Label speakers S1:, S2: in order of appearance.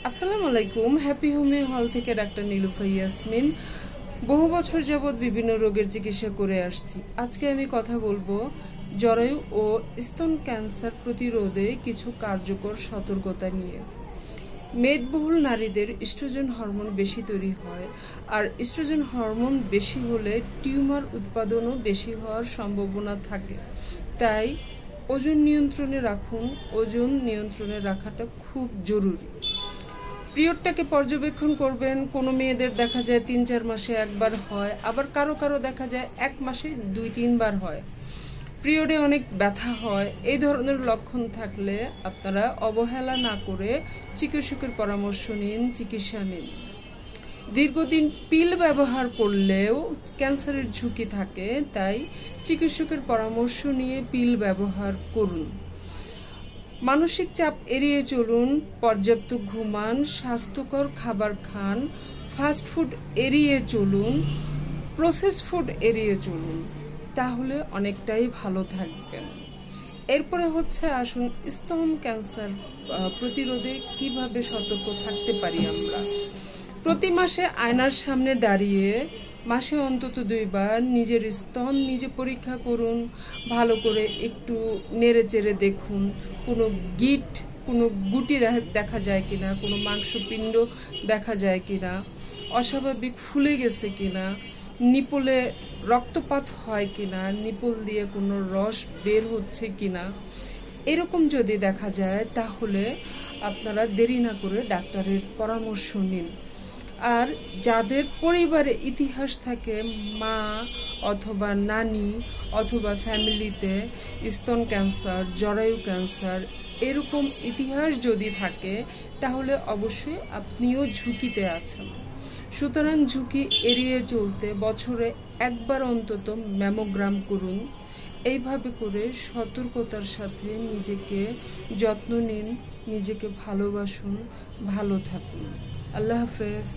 S1: আসসালামু আলাইকুম। হ্যাপি হোমে হল থেকে ডাক্তার নীলুফা ইয়াসমিন। বহু বছর যাবৎ বিভিন্ন রোগের চিকিৎসা করে আসছি। আজকে আমি কথা বলবো জরায়ু ও স্তন ক্যান্সার প্রতিরোধে কিছু কার্যকর সতর্কতা নিয়ে। মেদবহুল নারীদের ইস্ট্রোজেন হরমোন বেশি তৈরি হয়, আর ইস্ট্রোজেন হরমোন বেশি হলে টিউমার উৎপাদনও বেশি হওয়ার সম্ভাবনা থাকে। তাই ওজন নিয়ন্ত্রণে রাখুন। ওজন নিয়ন্ত্রণে রাখাটা খুব জরুরি। পিরিয়ডটাকে পর্যবেক্ষণ করবেন। কোনো মেয়েদের দেখা যায় ৩-৪ মাসে একবার হয়, আবার কারো কারো দেখা যায় ১ মাসে ২-৩ বার হয়। পিরিয়ডে অনেক ব্যথা হয়। এই ধরনের লক্ষণ থাকলে আপনারা অবহেলা না করে চিকিৎসকের পরামর্শ নিন, চিকিৎসা নিন। দীর্ঘদিন পিল ব্যবহার করলেও ক্যান্সারের ঝুঁকি থাকে, তাই চিকিৎসকের পরামর্শ নিয়ে পিল ব্যবহার করুন। মানসিক চাপ এড়িয়ে চলুন, পর্যাপ্ত ঘুমান, স্বাস্থ্যকর খাবার খান, ফাস্ট ফুড এড়িয়ে চলুন, প্রসেস ফুড এড়িয়ে চলুন, তাহলে অনেকটাই ভালো থাকবেন। এরপরে আসুন স্তন ক্যান্সার প্রতিরোধে কিভাবে সতর্ক থাকতে পারি আমরা। প্রতি মাসে আয়নার সামনে দাঁড়িয়ে মাসে অন্তত ২ বার নিজের স্তন নিজে পরীক্ষা করুন। ভালো করে একটু নেড়ে চেড়ে দেখুন কোনো কোনো গুটি দেখা যায় কিনা, কোনো মাংসপিণ্ড দেখা যায় কিনা, অস্বাভাবিক ফুলে গেছে কিনা, নিপলে রক্তপাত হয় কিনা, নিপল দিয়ে কোনো রস বের হচ্ছে কিনা। এরকম যদি দেখা যায় তাহলে আপনারা দেরি না করে ডাক্তারের পরামর্শ নিন। আর যাদের পরিবারে ইতিহাস থাকে, মা অথবা নানি অথবা ফ্যামিলিতে স্তন ক্যান্সার, জরায়ু ক্যান্সার এরকম ইতিহাস যদি থাকে, তাহলে অবশ্যই আপনিও ঝুঁকিতে আছেন। সুতরাং ঝুঁকি এড়িয়ে চলতে বছরে একবার অন্তত ম্যামোগ্রাম করুন। এইভাবে করে সতর্কতার সাথে নিজেকে যত্ন নিন, নিজেকে ভালোবাসুন, ভালো থাকুন। আল্লাহ হাফেজ।